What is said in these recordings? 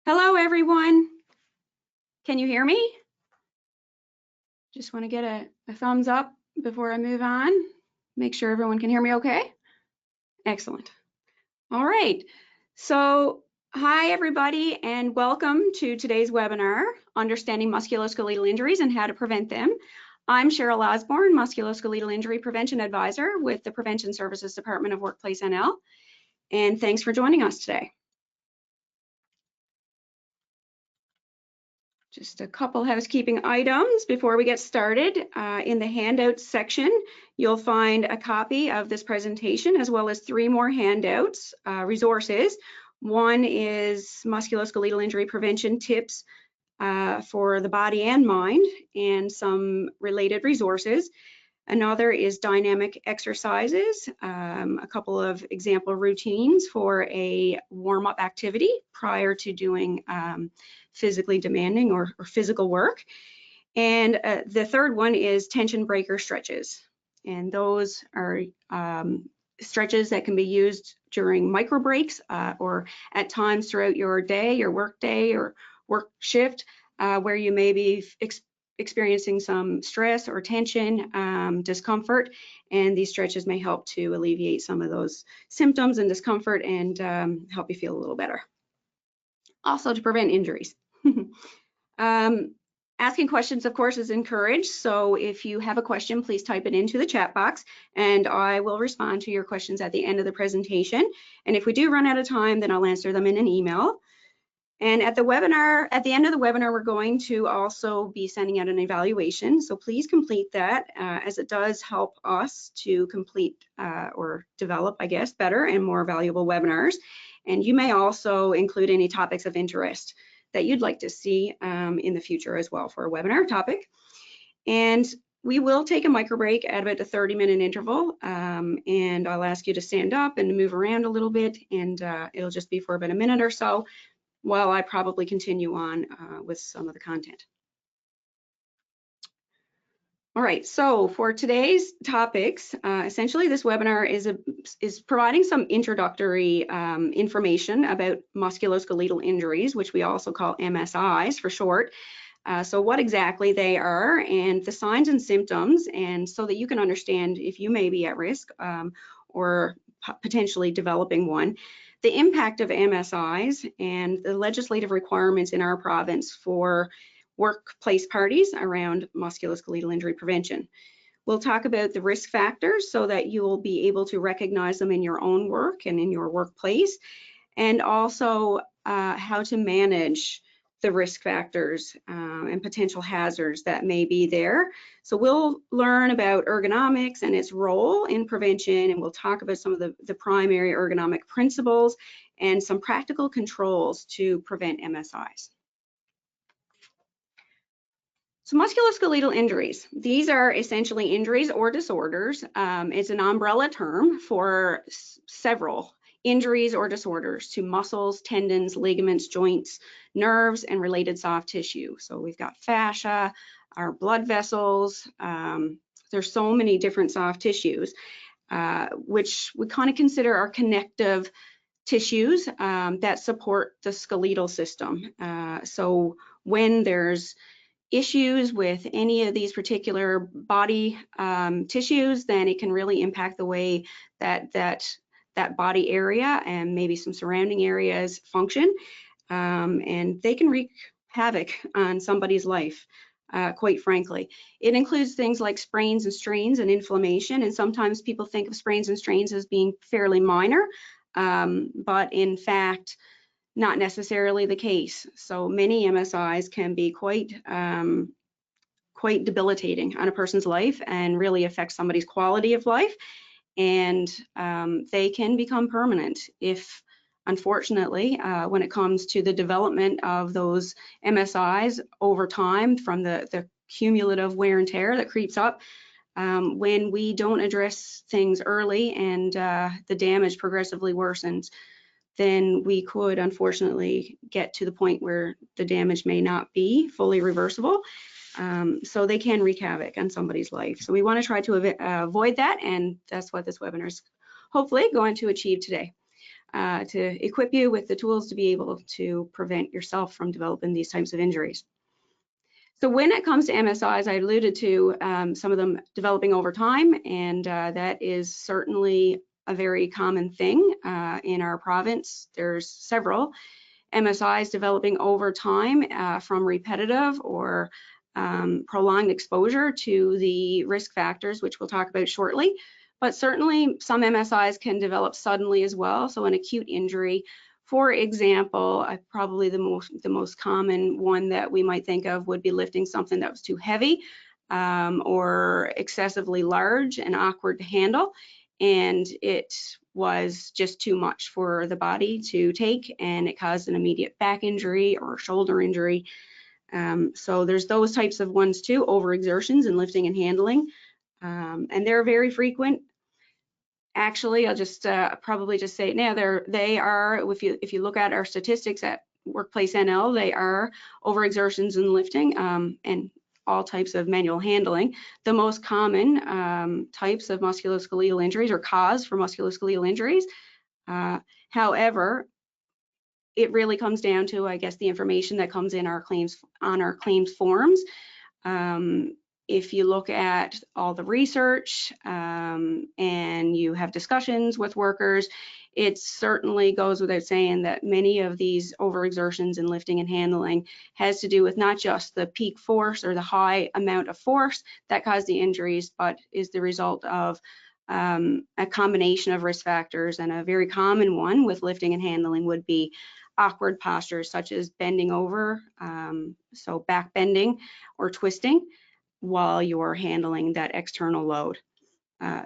Hello, everyone. Can you hear me? Just want to get a thumbs up before I move on. Make sure everyone can hear me okay. Excellent. All right. So, hi, everybody, and welcome to today's webinar, Understanding Musculoskeletal Injuries and How to Prevent Them. I'm Cheryl Osborne, Musculoskeletal Injury Prevention Advisor with the Prevention Services Department of Workplace NL, and thanks for joining us today. Just a couple housekeeping items before we get started. In the handouts section, you'll find a copy of this presentation as well as 3 more handouts, resources. One is musculoskeletal injury prevention tips for the body and mind and some related resources. Another is dynamic exercises, a couple of example routines for a warm-up activity prior to doing physically demanding or physical work. And the third one is tension breaker stretches. And those are stretches that can be used during micro breaks or at times throughout your day, your work day or work shift, where you may be experiencing some stress or tension, discomfort, and these stretches may help to alleviate some of those symptoms and discomfort and help you feel a little better. Also to prevent injuries. Asking questions, of course, is encouraged. So if you have a question, please type it into the chat box and I will respond to your questions at the end of the presentation. And if we do run out of time, then I'll answer them in an email. And at the end of the webinar, we're going to also be sending out an evaluation. So please complete that as it does help us to complete or develop, I guess, better and more valuable webinars. And you may also include any topics of interest that you'd like to see in the future as well for a webinar topic. And we will take a micro break at about a 30-minute interval, and I'll ask you to stand up and move around a little bit, and it'll just be for about a minute or so while I probably continue on with some of the content. All right, so for today's topics, essentially this webinar is providing some introductory information about musculoskeletal injuries, which we also call MSIs for short. So what exactly they are and the signs and symptoms, and so that you can understand if you may be at risk or potentially developing one, the impact of MSIs and the legislative requirements in our province for workplace parties around musculoskeletal injury prevention. We'll talk about the risk factors so that you will be able to recognize them in your own work and in your workplace, and also how to manage the risk factors and potential hazards that may be there. So we'll learn about ergonomics and its role in prevention, and we'll talk about some of the primary ergonomic principles and some practical controls to prevent MSIs. So musculoskeletal injuries, these are essentially injuries or disorders. It's an umbrella term for several injuries or disorders to muscles, tendons, ligaments, joints, nerves, and related soft tissue. So we've got fascia, our blood vessels. There's so many different soft tissues, which we kind of consider our connective tissues that support the skeletal system. So when there's issues with any of these particular body tissues, then it can really impact the way that body area and maybe some surrounding areas function, and they can wreak havoc on somebody's life, quite frankly. It includes things like sprains and strains and inflammation, and sometimes people think of sprains and strains as being fairly minor, but in fact, not necessarily the case. So many MSIs can be quite debilitating on a person's life and really affect somebody's quality of life. And they can become permanent if, unfortunately, when it comes to the development of those MSIs over time from the cumulative wear and tear that creeps up, when we don't address things early and the damage progressively worsens, then we could unfortunately get to the point where the damage may not be fully reversible. So they can wreak havoc on somebody's life. So we want to try to avoid that, and that's what this webinar is hopefully going to achieve today. to equip you with the tools to be able to prevent yourself from developing these types of injuries. So when it comes to MSIs, I alluded to some of them developing over time, and that is certainly a very common thing in our province. There's several MSIs developing over time from repetitive or prolonged exposure to the risk factors, which we'll talk about shortly. But certainly some MSIs can develop suddenly as well. So an acute injury, for example, probably the most common one that we might think of would be lifting something that was too heavy or excessively large and awkward to handle, and it was just too much for the body to take, and it caused an immediate back injury or shoulder injury. So there's those types of ones too, overexertions in lifting and handling, and they're very frequent. Actually, I'll just probably just say it now. They are, if you look at our statistics at Workplace NL, they are overexertions in lifting and all types of manual handling. The most common types of musculoskeletal injuries or cause for musculoskeletal injuries. However, it really comes down to, I guess, the information that comes in our claims forms. If you look at all the research and you have discussions with workers, it certainly goes without saying that many of these overexertions in lifting and handling has to do with not just the peak force or the high amount of force that caused the injuries, but is the result of a combination of risk factors. And a very common one with lifting and handling would be awkward postures such as bending over, so back bending or twisting while you're handling that external load.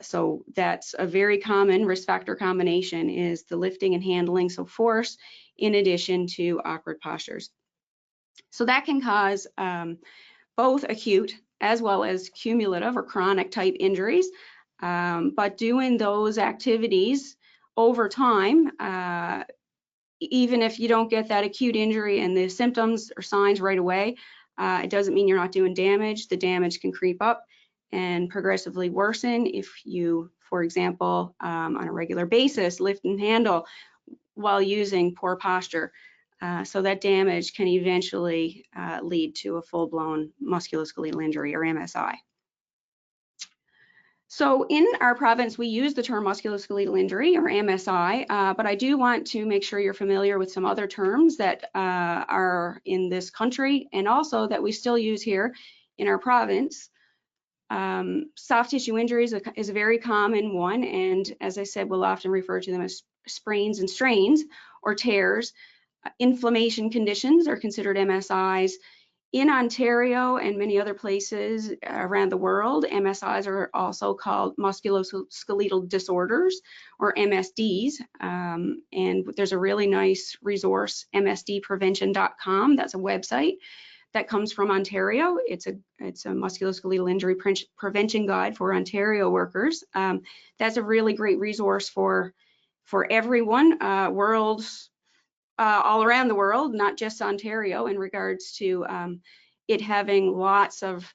So that's a very common risk factor combination, is the lifting and handling, so force, in addition to awkward postures. So that can cause both acute as well as cumulative or chronic type injuries. But doing those activities over time, even if you don't get that acute injury and the symptoms or signs right away, it doesn't mean you're not doing damage. The damage can creep up and progressively worsen if you, for example, on a regular basis, lift and handle while using poor posture. So that damage can eventually lead to a full-blown musculoskeletal injury, or MSI. So in our province, we use the term musculoskeletal injury, or MSI, but I do want to make sure you're familiar with some other terms that are in this country and also that we still use here in our province. Soft tissue injuries is a very common one, and as I said, we'll often refer to them as sprains and strains or tears. Inflammation conditions are considered MSIs. In Ontario and many other places around the world, MSIs are also called musculoskeletal disorders, or MSDs. And there's a really nice resource, msdprevention.com. That's a website that comes from Ontario. It's a musculoskeletal injury prevention guide for Ontario workers. That's a really great resource for everyone, all around the world, not just Ontario, in regards to it having lots of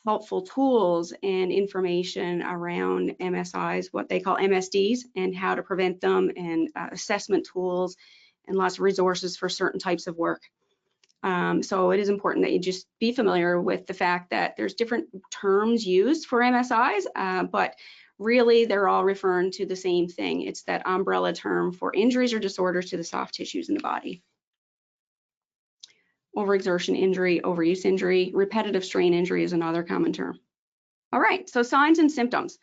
helpful tools and information around MSIs, what they call MSDs, and how to prevent them, and assessment tools, and lots of resources for certain types of work. So it is important that you just be familiar with the fact that there's different terms used for MSIs, but really they're all referring to the same thing. It's that umbrella term for injuries or disorders to the soft tissues in the body. Overexertion injury, overuse injury, repetitive strain injury is another common term. All right, so signs and symptoms.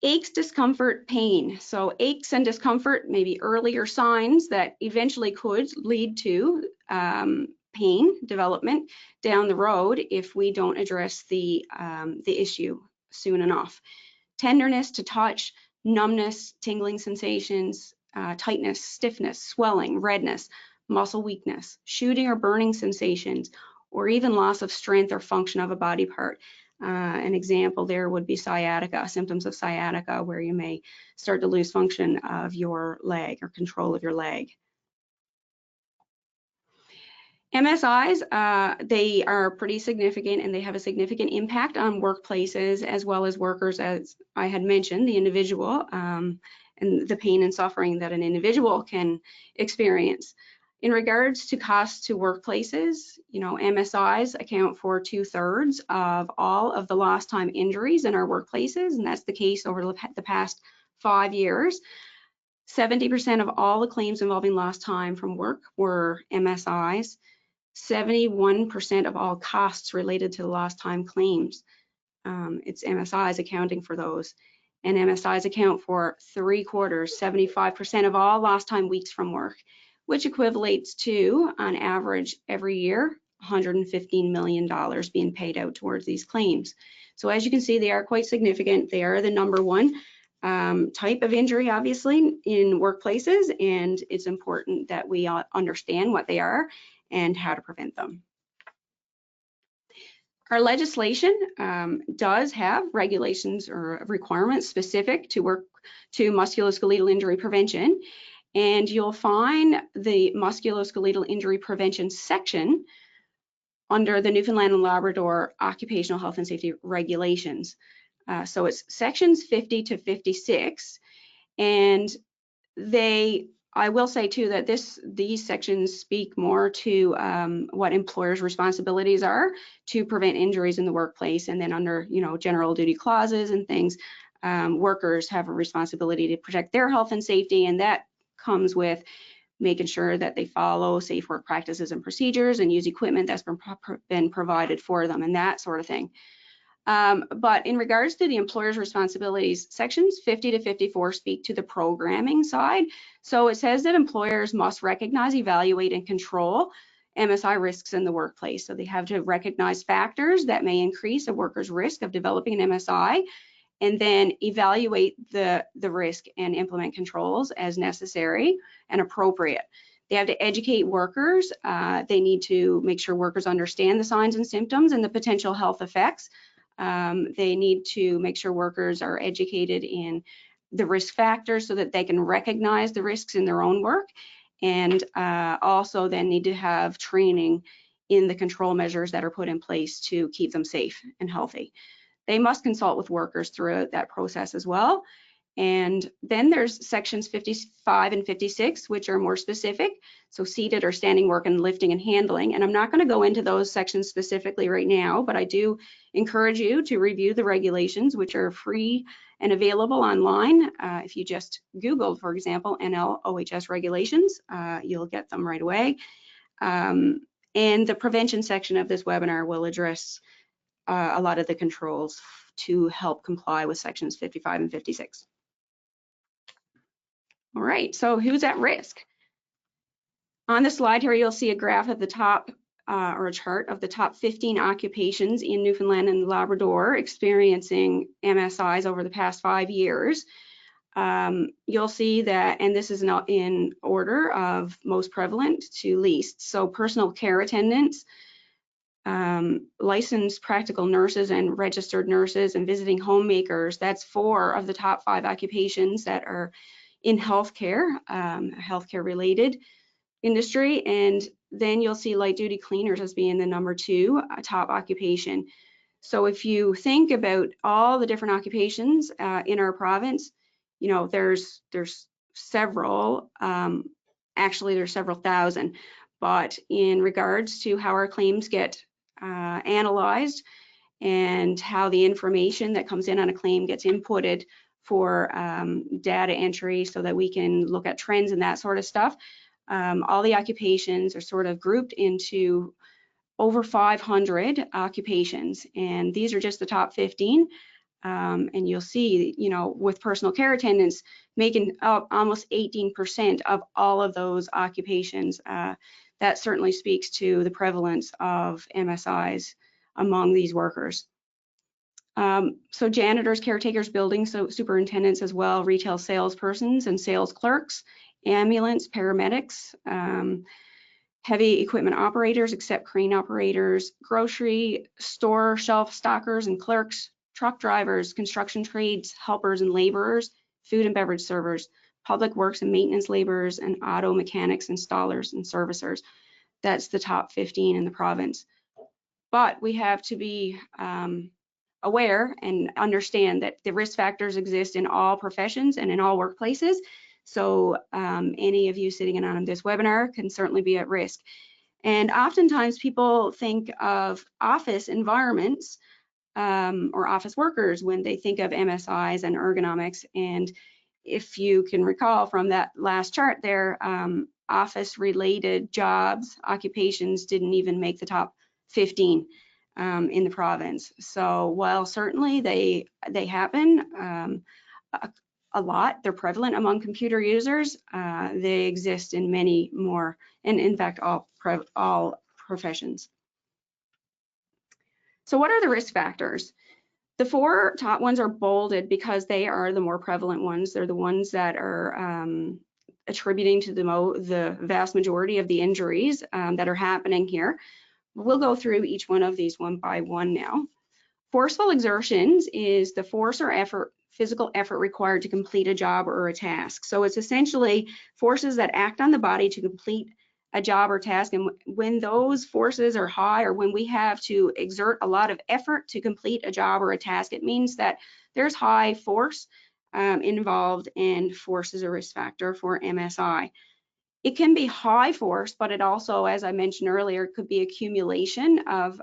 Aches, discomfort, pain. So aches and discomfort may be earlier signs that eventually could lead to pain development down the road if we don't address the issue soon enough. Tenderness to touch, numbness, tingling sensations, tightness, stiffness, swelling, redness, muscle weakness, shooting or burning sensations, or even loss of strength or function of a body part. An example there would be sciatica, symptoms of sciatica, where you may start to lose function of your leg or control of your leg. MSIs, they are pretty significant, and they have a significant impact on workplaces as well as workers, as I had mentioned, the individual, and the pain and suffering that an individual can experience. In regards to costs to workplaces, MSIs account for 2/3 of all of the lost time injuries in our workplaces, and that's the case over the past 5 years. 70% of all the claims involving lost time from work were MSIs. 71% of all costs related to the lost time claims. It's MSIs accounting for those. And MSIs account for 3/4, 75% of all lost time weeks from work, which equivalates to, on average, every year, $115 million being paid out towards these claims. So as you can see, they are quite significant. They are the #1 type of injury, obviously, in workplaces, and it's important that we understand what they are and how to prevent them. Our legislation does have regulations or requirements specific to musculoskeletal injury prevention, and you'll find the musculoskeletal injury prevention section under the Newfoundland and Labrador Occupational Health and Safety Regulations. So it's sections 50 to 56, and I will say too that these sections speak more to what employers' responsibilities are to prevent injuries in the workplace, and then under general duty clauses and things, workers have a responsibility to protect their health and safety, and that comes with making sure that they follow safe work practices and procedures and use equipment that's been provided for them and that sort of thing. But in regards to the employer's responsibilities, sections 50 to 54 speak to the programming side. So it says that employers must recognize, evaluate, and control MSI risks in the workplace. So they have to recognize factors that may increase a worker's risk of developing an MSI, and then evaluate the risk and implement controls as necessary and appropriate. They have to educate workers. They need to make sure workers understand the signs and symptoms and the potential health effects. They need to make sure workers are educated in the risk factors so that they can recognize the risks in their own work, and also then need to have training in the control measures that are put in place to keep them safe and healthy. They must consult with workers throughout that process as well. And then there's sections 55 and 56, which are more specific. So seated or standing work and lifting and handling. And I'm not going to go into those sections specifically right now, but I do encourage you to review the regulations, which are free and available online. If you just Google, for example, NLOHS regulations, you'll get them right away. And the prevention section of this webinar will address a lot of the controls to help comply with sections 55 and 56. All right, so who's at risk? On the slide here, you'll see a graph at the top, or a chart of the top 15 occupations in Newfoundland and Labrador experiencing MSIs over the past 5 years. You'll see that, and this is not in order of most prevalent to least. So personal care attendants, licensed practical nurses and registered nurses, and visiting homemakers, that's 4 of the top 5 occupations that are in healthcare, healthcare related industry. And then you'll see light duty cleaners as being the #2 top occupation. So if you think about all the different occupations in our province, there's several, actually there's several thousand, but in regards to how our claims get analyzed and how the information that comes in on a claim gets inputted for data entry so that we can look at trends and that sort of stuff. All the occupations are sort of grouped into over 500 occupations, and these are just the top 15. And you'll see, with personal care attendants making up almost 18% of all of those occupations, that certainly speaks to the prevalence of MSIs among these workers. So janitors, caretakers, building superintendents as well, retail salespersons and sales clerks, ambulance, paramedics, heavy equipment operators except crane operators, grocery store shelf stockers and clerks, truck drivers, construction trades, helpers and laborers, food and beverage servers, public works and maintenance laborers, and auto mechanics, installers, and servicers. That's the top 15 in the province. But we have to be aware and understand that the risk factors exist in all professions and in all workplaces. So any of you sitting in on this webinar can certainly be at risk. And oftentimes people think of office environments or office workers when they think of MSIs and ergonomics. And if you can recall from that last chart there, office-related jobs, occupations didn't even make the top 15 in the province. So while certainly they happen a lot, they're prevalent among computer users, they exist in many more, and in fact all professions. So what are the risk factors? The 4 top ones are bolded because they are the more prevalent ones. They're the ones that are attributing to the vast majority of the injuries that are happening here. We'll go through each one of these one by one now. Forceful exertions is the force or effort, physical effort required to complete a job or a task. So it's essentially forces that act on the body to complete a job or task, and when those forces are high, or when we have to exert a lot of effort to complete a job or a task, it means that there's high force involved, and force is a risk factor for MSI. It can be high force, but it also, as I mentioned earlier, could be accumulation of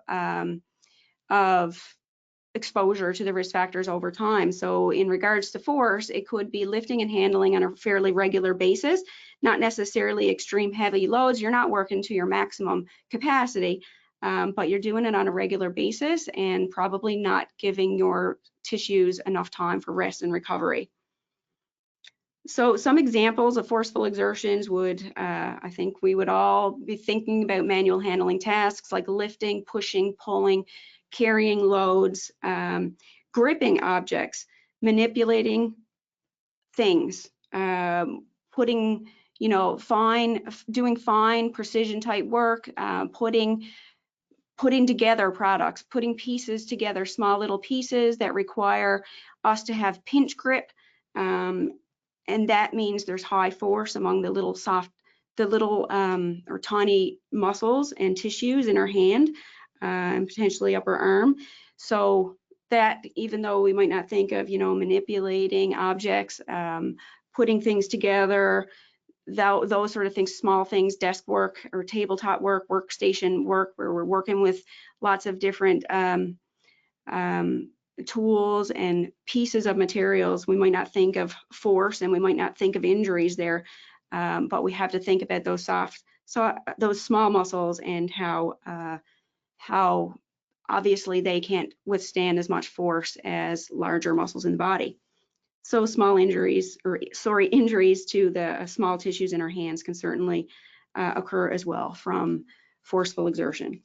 exposure to the risk factors over time. So in regards to force, it could be lifting and handling on a fairly regular basis, not necessarily extreme heavy loads. You're not working to your maximum capacity, but you're doing it on a regular basis and probably not giving your tissues enough time for rest and recovery. So some examples of forceful exertions would, I think we would all be thinking about manual handling tasks like lifting, pushing, pulling, carrying loads, gripping objects, manipulating things, putting, doing fine precision type work, putting together products, putting pieces together, small little pieces that require us to have pinch grip. And that means there's high force among the little or tiny muscles and tissues in our hand and potentially upper arm. So that, even though we might not think of, manipulating objects, putting things together, those sort of things, small things, desk work or tabletop work, workstation work, where we're working with lots of different tools and pieces of materials, we might not think of force and we might not think of injuries there, but we have to think about those small muscles and how obviously they can't withstand as much force as larger muscles in the body. So small injuries, injuries to the small tissues in our hands can certainly occur as well from forceful exertion.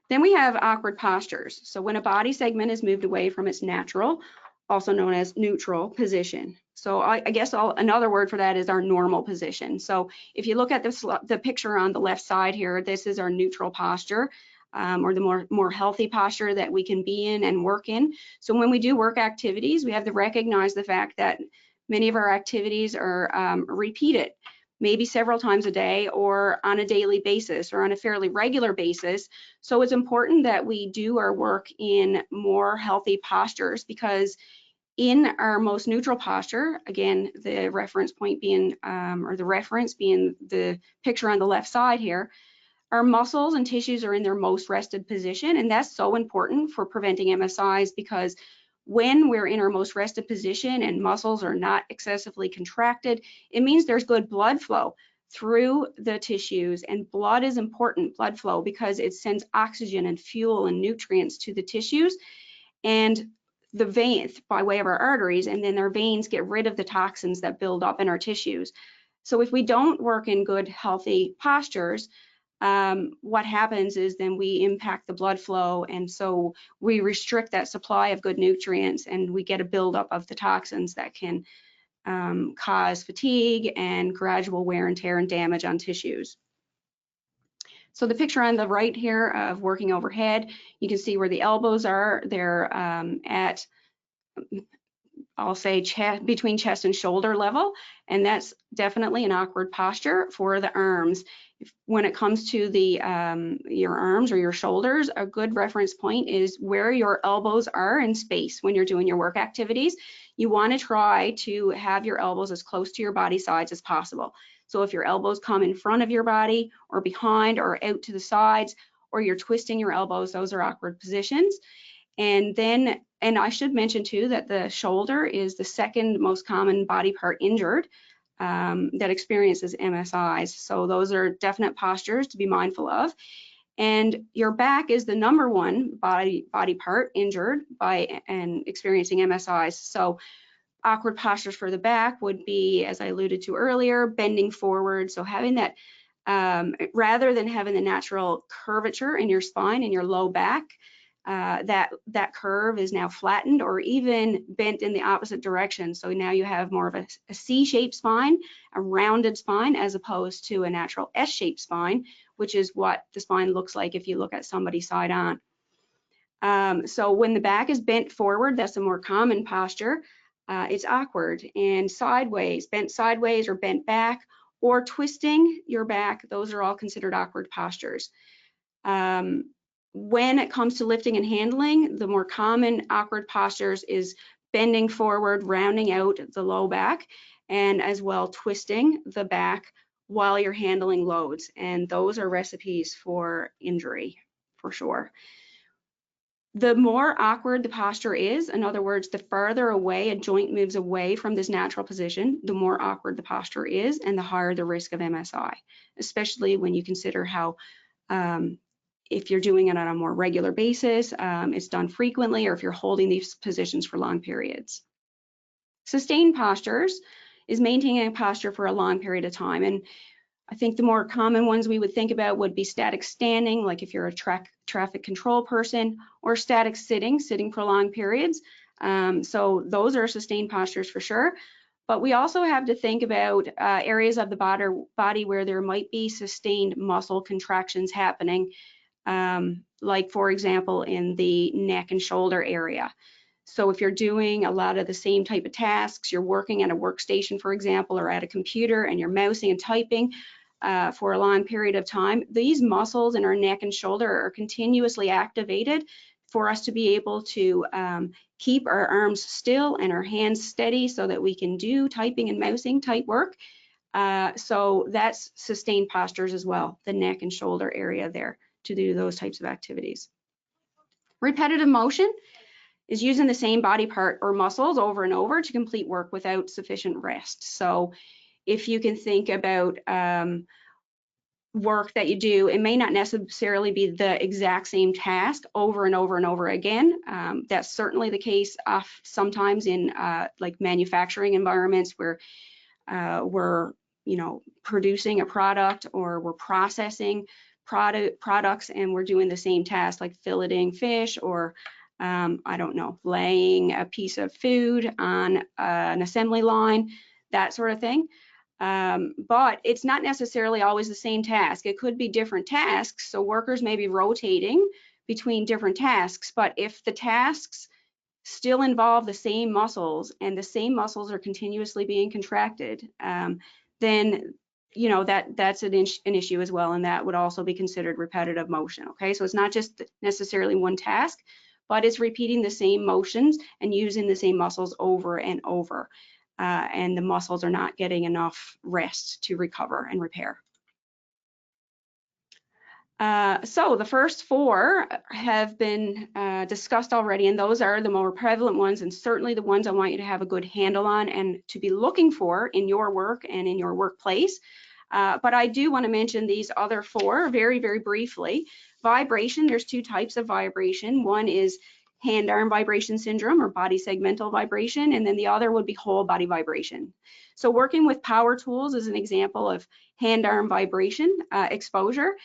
Then we have awkward postures. So when a body segment is moved away from its natural, also known as neutral position. So I guess another word for that is our normal position. So if you look at the picture on the left side here, this is our neutral posture, or the more healthy posture that we can be in and work in. So when we do work activities, we have to recognize the fact that many of our activities are repeated, maybe several times a day or on a daily basis or on a fairly regular basis. So it's important that we do our work in more healthy postures, because in our most neutral posture, again, the reference point being, or the reference being the picture on the left side here, our muscles and tissues are in their most rested position. And that's so important for preventing MSIs, because when we're in our most rested position and muscles are not excessively contracted, it means there's good blood flow through the tissues. And blood is important, blood flow, because it sends oxygen and fuel and nutrients to the tissues and the veins by way of our arteries, and then our veins get rid of the toxins that build up in our tissues. So if we don't work in good, healthy postures, what happens is then we impact the blood flow, and so we restrict that supply of good nutrients, and we get a buildup of the toxins that can cause fatigue and gradual wear and tear and damage on tissues. So the picture on the right here of working overhead, you can see where the elbows are. They're at I'll say between chest and shoulder level, and that's definitely an awkward posture for the arms. When it comes to the your arms or your shoulders, a good reference point is where your elbows are in space when you're doing your work activities. You want to try to have your elbows as close to your body sides as possible. So if your elbows come in front of your body or behind or out to the sides, or you're twisting your elbows, those are awkward positions. And I should mention too that the shoulder is the second most common body part injured that experiences MSIs. So those are definite postures to be mindful of. And your back is the number one body part injured by and experiencing MSIs. So awkward postures for the back would be, as I alluded to earlier, bending forward. So having that, rather than having the natural curvature in your spine and your low back, that curve is now flattened or even bent in the opposite direction. So now you have more of a C-shaped spine, a rounded spine, as opposed to a natural S-shaped spine, which is what the spine looks like if you look at somebody side on. So when the back is bent forward, that's a more common posture. It's awkward. And sideways, bent sideways or bent back, or twisting your back, those are all considered awkward postures. When it comes to lifting and handling, the more common awkward postures is bending forward, rounding out the low back, and as well twisting the back while you're handling loads. And those are recipes for injury, for sure. The more awkward the posture is, in other words, the farther away a joint moves away from this natural position, the more awkward the posture is and the higher the risk of MSI, especially when you consider how if you're doing it on a more regular basis, it's done frequently, or if you're holding these positions for long periods. Sustained postures is maintaining a posture for a long period of time. And I think the more common ones we would think about would be static standing, like if you're a traffic control person, or static sitting for long periods. So those are sustained postures for sure. But we also have to think about areas of the body where there might be sustained muscle contractions happening. Like for example, in the neck and shoulder area. So if you're doing a lot of the same type of tasks, you're working at a workstation, for example, or at a computer, and you're mousing and typing for a long period of time, these muscles in our neck and shoulder are continuously activated for us to be able to keep our arms still and our hands steady so that we can do typing and mousing type work. So that's sustained postures as well, the neck and shoulder area there, to do those types of activities. Repetitive motion is using the same body part or muscles over and over to complete work without sufficient rest. So if you can think about work that you do, it may not necessarily be the exact same task over and over and over again. That's certainly the case sometimes in like manufacturing environments where we're producing a product, or we're processing products and we're doing the same task, like filleting fish, or I don't know, laying a piece of food on an assembly line, that sort of thing. But it's not necessarily always the same task. It could be different tasks. So workers may be rotating between different tasks, but if the tasks still involve the same muscles and the same muscles are continuously being contracted, then that's an issue as well, and that would also be considered repetitive motion. Okay, so it's not just necessarily one task, but it's repeating the same motions and using the same muscles over and over, and the muscles are not getting enough rest to recover and repair. So the first four have been discussed already, and those are the more prevalent ones, and certainly the ones I want you to have a good handle on and to be looking for in your work and in your workplace. But I do want to mention these other four very, very briefly. Vibration, there's two types of vibration. One is hand-arm vibration syndrome, or body segmental vibration, and then the other would be whole body vibration. So working with power tools is an example of hand-arm vibration exposure.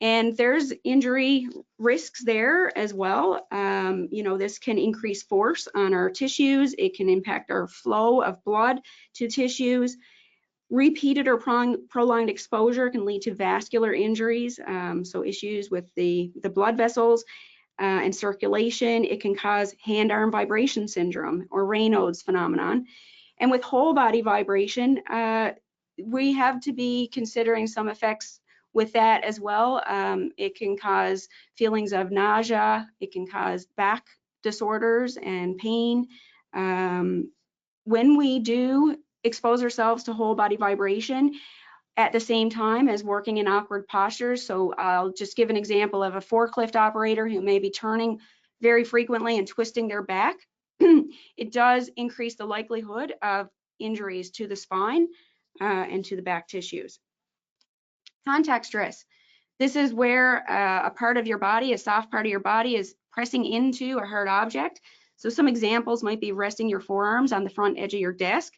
And there's injury risks there as well. This can increase force on our tissues. It can impact our flow of blood to tissues. Repeated or prolonged exposure can lead to vascular injuries, so issues with the blood vessels. and circulation. It can cause hand-arm vibration syndrome or Raynaud's phenomenon. And with whole body vibration, we have to be considering some effects with that as well. It can cause feelings of nausea. It can cause back disorders and pain. When we do expose ourselves to whole body vibration at the same time as working in awkward postures, so I'll just give an example of a forklift operator who may be turning very frequently and twisting their back. It does increase the likelihood of injuries to the spine and to the back tissues. Contact stress. This is where a part of your body, a soft part of your body, is pressing into a hard object. So some examples might be resting your forearms on the front edge of your desk,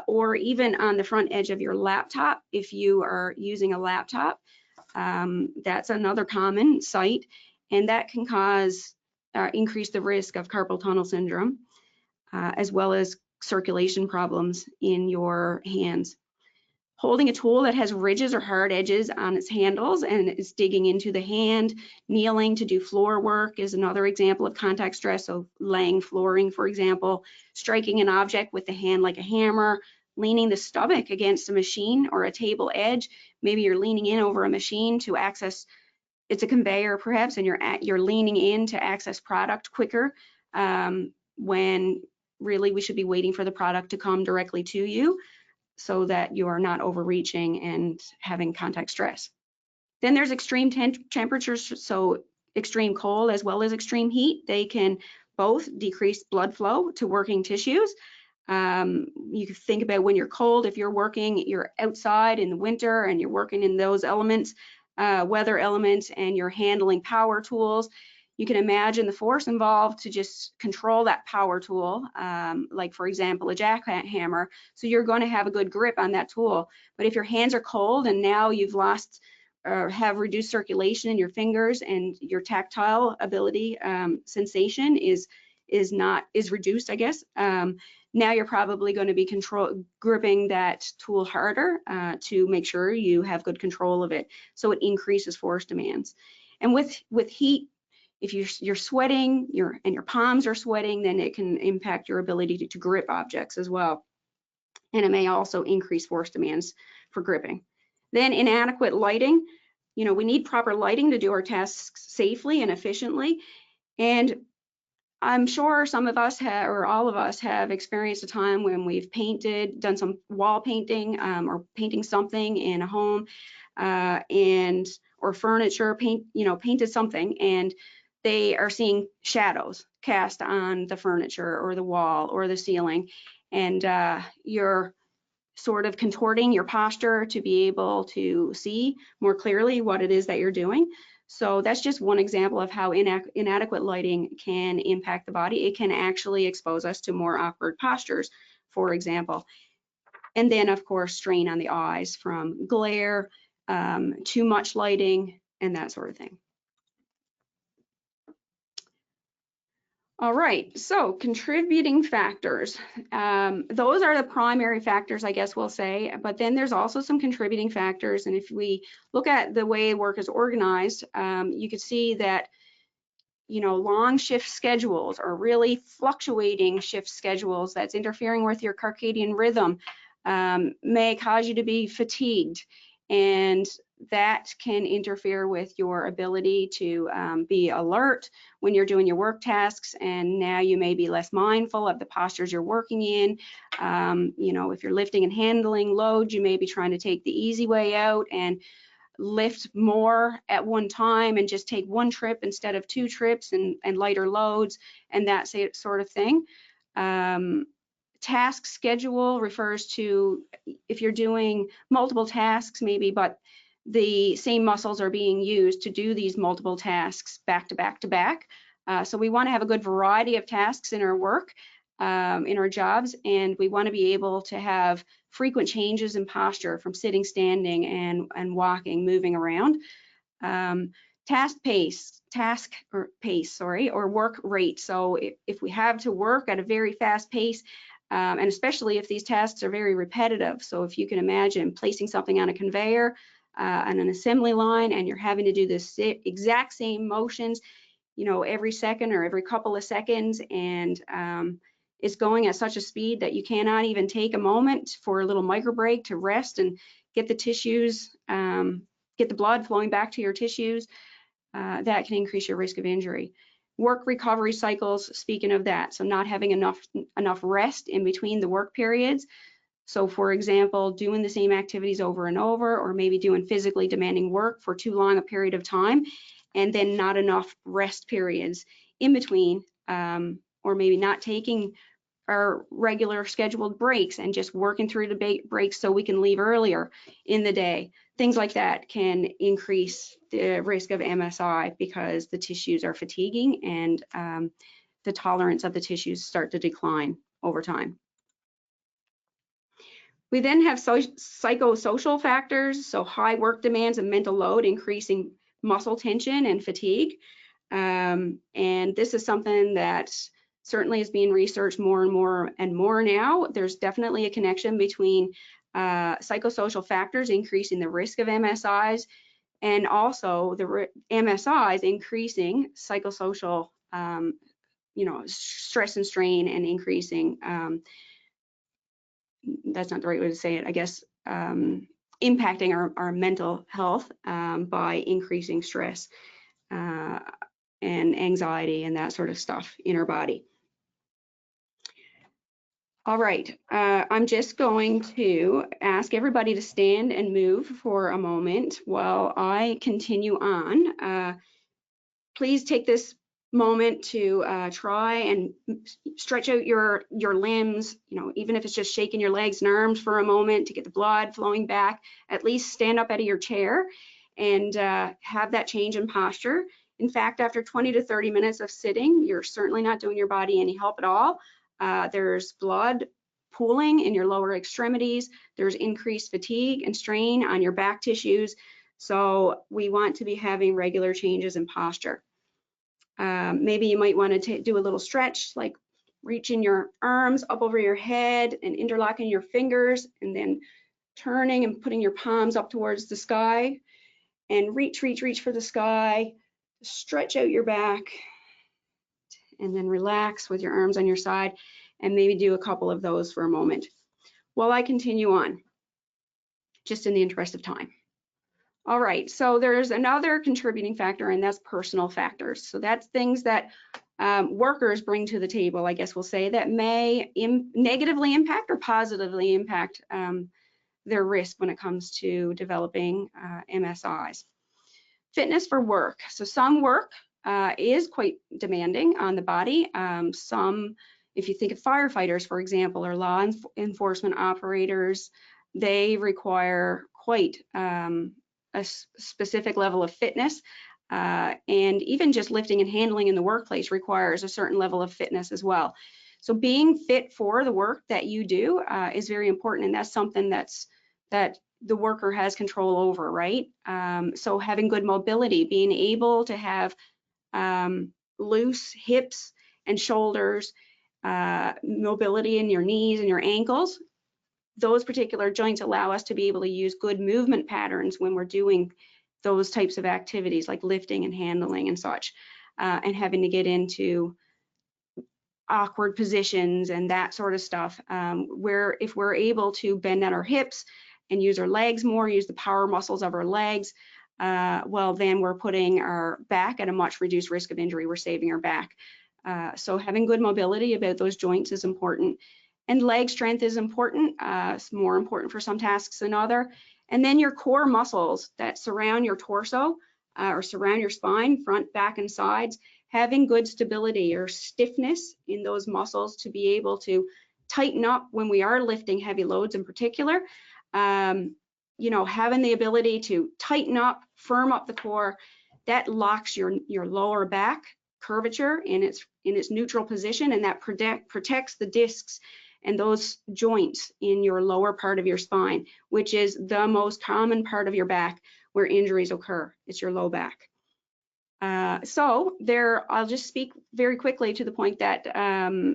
or even on the front edge of your laptop if you are using a laptop. That's another common site, and that can cause increase the risk of carpal tunnel syndrome, as well as circulation problems in your hands. Holding a tool that has ridges or hard edges on its handles and is digging into the hand, kneeling to do floor work is another example of contact stress. So laying flooring, for example, striking an object with the hand like a hammer, leaning the stomach against a machine or a table edge. Maybe you're leaning in over a machine to access, it's a conveyor perhaps, and you're leaning in to access product quicker, when really we should be waiting for the product to come directly to you, so that you are not overreaching and having contact stress. Then there's extreme temperatures, so extreme cold as well as extreme heat. They can both decrease blood flow to working tissues. You can think about when you're cold, if you're outside in the winter and you're working in those elements, weather elements, and you're handling power tools, you can imagine the force involved to just control that power tool, like for example, a jackhammer. So you're going to have a good grip on that tool. But if your hands are cold and now you've lost or have reduced circulation in your fingers and your tactile ability, sensation is reduced, I guess. Now you're probably going to be gripping that tool harder to make sure you have good control of it. So it increases force demands. And with heat, if you're sweating, and your palms are sweating, then it can impact your ability to grip objects as well. And it may also increase force demands for gripping. Then inadequate lighting. We need proper lighting to do our tasks safely and efficiently. And I'm sure some of us or all of us have experienced a time when we've done some wall painting, or painting something in a home, or furniture, painted something, and they are seeing shadows cast on the furniture or the wall or the ceiling, and you're sort of contorting your posture to be able to see more clearly what it is that you're doing. So that's just one example of how inadequate lighting can impact the body. It can actually expose us to more awkward postures, for example. And then, of course, strain on the eyes from glare, too much lighting, and that sort of thing. All right, so contributing factors. Those are the primary factors, I guess we'll say, but then there's also some contributing factors. And if we look at the way work is organized, you can see that, long shift schedules or really fluctuating shift schedules that's interfering with your circadian rhythm may cause you to be fatigued, and that can interfere with your ability to be alert when you're doing your work tasks, and now you may be less mindful of the postures you're working in. If you're lifting and handling loads, you may be trying to take the easy way out and lift more at one time and just take one trip instead of two trips and lighter loads and that sort of thing. Task schedule refers to if you're doing multiple tasks maybe, but the same muscles are being used to do these multiple tasks back to back to back. So we want to have a good variety of tasks in our work, in our jobs, and we want to be able to have frequent changes in posture from sitting, standing, and walking, moving around. Task pace, or work rate. So if we have to work at a very fast pace, and especially if these tasks are very repetitive. So if you can imagine placing something on a conveyor on an assembly line, and you're having to do this exact same motions, you know, every second or every couple of seconds, and it's going at such a speed that you cannot even take a moment for a little micro break to rest and get the tissues, get the blood flowing back to your tissues. That can increase your risk of injury. Work recovery cycles, speaking of that, so not having enough rest in between the work periods. So for example, doing the same activities over and over, or maybe doing physically demanding work for too long a period of time, and then not enough rest periods in between, or maybe not taking our regular scheduled breaks and just working through the breaks so we can leave earlier in the day. Things like that can increase the risk of MSI because the tissues are fatiguing and the tolerance of the tissues start to decline over time. We then have psychosocial factors, so high work demands and mental load increasing muscle tension and fatigue. And this is something that certainly is being researched more and more now. There's definitely a connection between psychosocial factors increasing the risk of MSIs, and also the MSIs increasing psychosocial, you know, stress and strain, and increasing, that's not the right way to say it, I guess, impacting our mental health by increasing stress and anxiety and that sort of stuff in our body. All right, I'm just going to ask everybody to stand and move for a moment while I continue on. Please take this moment to try and stretch out your limbs, you know, even if it's just shaking your legs and arms for a moment to get the blood flowing back. At least stand up out of your chair and have that change in posture. In fact, after 20 to 30 minutes of sitting, you're certainly not doing your body any help at all. There's blood pooling in your lower extremities. There's increased fatigue and strain on your back tissues. So we want to be having regular changes in posture. Maybe you might want to do a little stretch, like reaching your arms up over your head and interlocking your fingers, and then turning and putting your palms up towards the sky, and reach for the sky. Stretch out your back, and then relax with your arms on your side, and maybe do a couple of those for a moment while I continue on, just in the interest of time. All right, so there's another contributing factor, and that's personal factors. So that's things that workers bring to the table, I guess we'll say, that may negatively impact or positively impact their risk when it comes to developing MSIs. Fitness for work. So some work is quite demanding on the body. Some, if you think of firefighters, for example, or law enforcement operators, they require quite a specific level of fitness, and even just lifting and handling in the workplace requires a certain level of fitness as well. So being fit for the work that you do is very important, and that's something that the worker has control over, right? So having good mobility, being able to have loose hips and shoulders, mobility in your knees and your ankles. Those particular joints allow us to be able to use good movement patterns when we're doing those types of activities like lifting and handling and such, and having to get into awkward positions and that sort of stuff, where if we're able to bend at our hips and use our legs more, use the power muscles of our legs, well, then we're putting our back at a much reduced risk of injury. We're saving our back. So having good mobility about those joints is important. And leg strength is important. It's more important for some tasks than other. And then your core muscles that surround your torso or surround your spine, front, back, and sides, having good stability or stiffness in those muscles to be able to tighten up when we are lifting heavy loads in particular. You know, having the ability to tighten up, firm up the core, that locks your lower back curvature in its neutral position, and that protects the discs and those joints in your lower part of your spine, which is the most common part of your back where injuries occur. It's your low back. So there, I'll just speak very quickly to the point that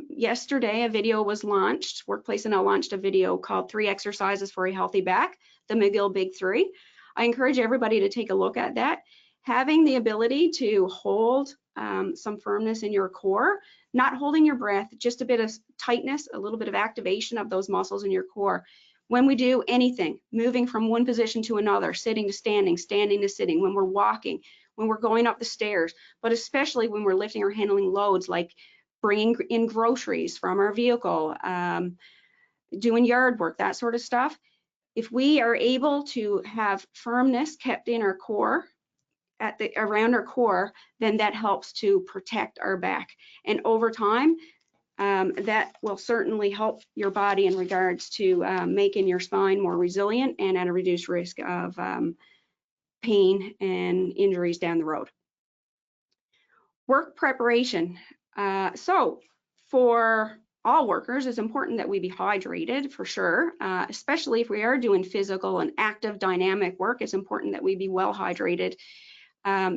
yesterday a video was launched. Workplace NL launched a video called 3 Exercises for a Healthy Back, the McGill Big 3. I encourage everybody to take a look at that. Having the ability to hold some firmness in your core, not holding your breath, just a bit of tightness, a little bit of activation of those muscles in your core. When we do anything, moving from one position to another, sitting to standing, standing to sitting, when we're walking, when we're going up the stairs, but especially when we're lifting or handling loads like bringing in groceries from our vehicle, doing yard work, that sort of stuff. If we are able to have firmness kept in our core, around our core, then that helps to protect our back. And over time, that will certainly help your body in regards to making your spine more resilient and at a reduced risk of pain and injuries down the road. Work preparation. So for all workers, it's important that we be hydrated for sure, especially if we are doing physical and active dynamic work. It's important that we be well hydrated,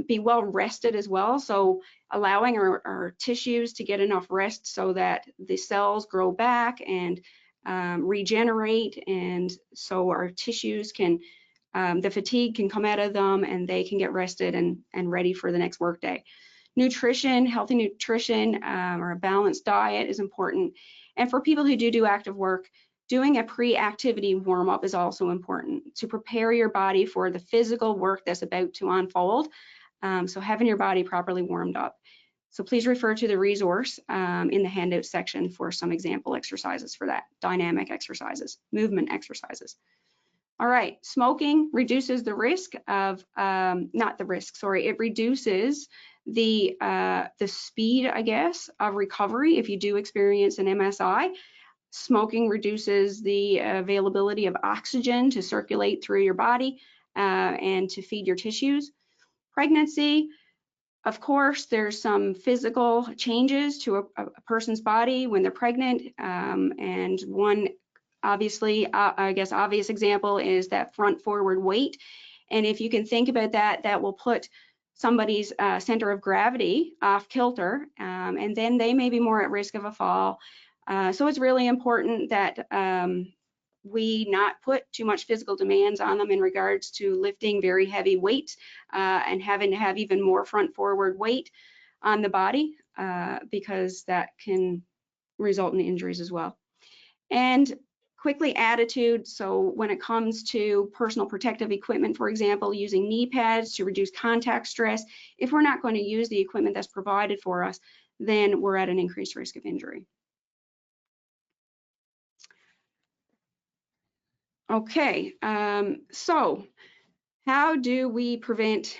be well rested as well. So allowing our tissues to get enough rest so that the cells grow back and regenerate, and so our tissues can, the fatigue can come out of them and they can get rested and ready for the next work day. Nutrition, healthy nutrition, or a balanced diet is important. And for people who do active work, doing a pre-activity warm-up is also important to prepare your body for the physical work that's about to unfold. So having your body properly warmed up. So please refer to the resource in the handout section for some example exercises for that, dynamic exercises, movement exercises. All right, smoking reduces the risk of, it reduces the speed, I guess, of recovery if you do experience an MSI. Smoking reduces the availability of oxygen to circulate through your body and to feed your tissues. Pregnancy, of course, there's some physical changes to a person's body when they're pregnant, and one obviously, I guess, obvious example is that front forward weight. And if you can think about that, that will put somebody's center of gravity off kilter, and then they may be more at risk of a fall. So it's really important that we not put too much physical demands on them in regards to lifting very heavy weights and having to have even more front forward weight on the body, because that can result in injuries as well. And quickly, attitude. So when it comes to personal protective equipment, for example, using knee pads to reduce contact stress, if we're not going to use the equipment that's provided for us, then we're at an increased risk of injury. Okay, so how do we prevent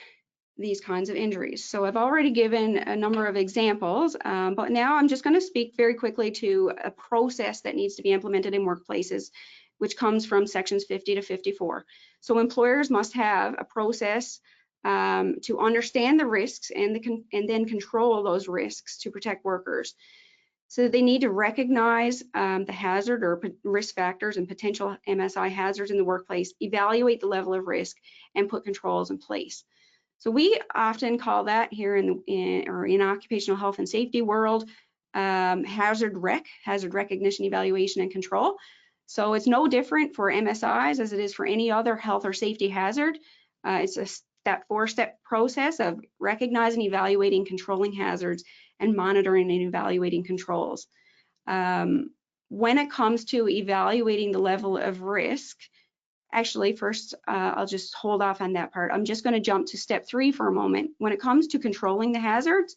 these kinds of injuries? So I've already given a number of examples, but now I'm just going to speak very quickly to a process that needs to be implemented in workplaces, which comes from sections 50 to 54. So employers must have a process to understand the risks and then control those risks to protect workers. So they need to recognize the hazard or risk factors and potential MSI hazards in the workplace, evaluate the level of risk, and put controls in place. So we often call that here in occupational health and safety world, hazard recognition, evaluation, and control. So it's no different for MSIs as it is for any other health or safety hazard. It's that four-step process of recognizing, evaluating, controlling hazards, and monitoring and evaluating controls. When it comes to evaluating the level of risk, actually, first, I'll just hold off on that part. I'm just going to jump to step 3 for a moment. When it comes to controlling the hazards,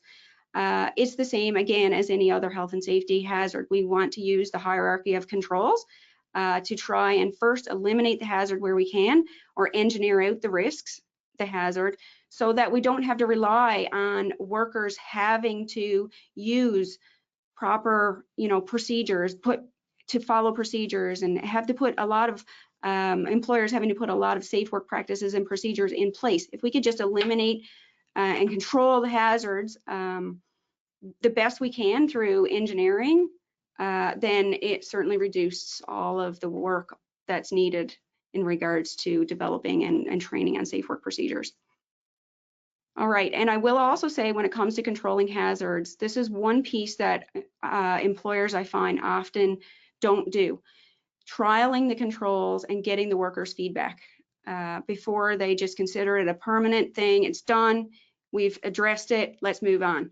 it's the same, again, as any other health and safety hazard. We want to use the hierarchy of controls to try and first eliminate the hazard where we can, or engineer out the risks, the hazard, so that we don't have to rely on workers having to use proper, procedures, follow procedures, and have to put a lot of employers having to put a lot of safe work practices and procedures in place. If we could just eliminate and control the hazards the best we can through engineering, then it certainly reduces all of the work that's needed in regards to developing and training on safe work procedures. All right, and I will also say when it comes to controlling hazards, this is one piece that employers I find often don't do. Trialing the controls and getting the workers' feedback. before they just consider it a permanent thing. It's done, we've addressed it, let's move on.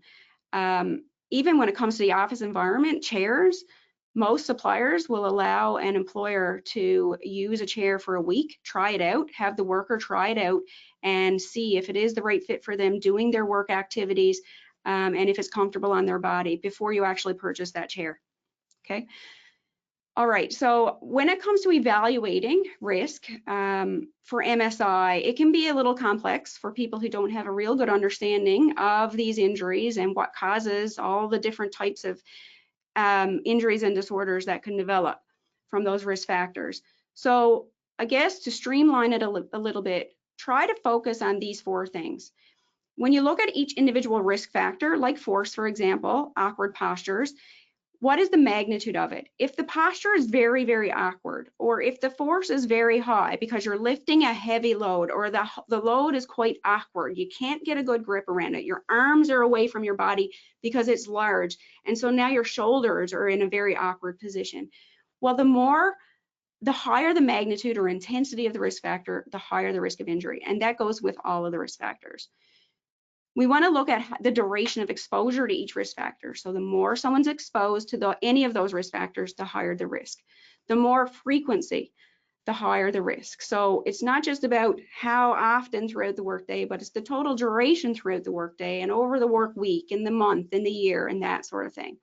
Even when it comes to the office environment, chairs, most suppliers will allow an employer to use a chair for a week, try it out, have the worker try it out and see if it is the right fit for them doing their work activities, and if it's comfortable on their body before you actually purchase that chair, okay? All right, so when it comes to evaluating risk for MSI, it can be a little complex for people who don't have a real good understanding of these injuries and what causes all the different types of injuries and disorders that can develop from those risk factors. So I guess to streamline it a little bit, try to focus on these 4 things. When you look at each individual risk factor, like force, for example, awkward postures, what is the magnitude of it? If the posture is very, very awkward, or if the force is very high because you're lifting a heavy load, or the load is quite awkward, you can't get a good grip around it, your arms are away from your body because it's large, and so now your shoulders are in a very awkward position. Well, the higher the magnitude or intensity of the risk factor, the higher the risk of injury, and that goes with all of the risk factors. We want to look at the duration of exposure to each risk factor. So the more someone's exposed to any of those risk factors, the higher the risk. The more frequency, the higher the risk. So it's not just about how often throughout the workday, but it's the total duration throughout the workday and over the work week, in the month, in the year, and that sort of thing.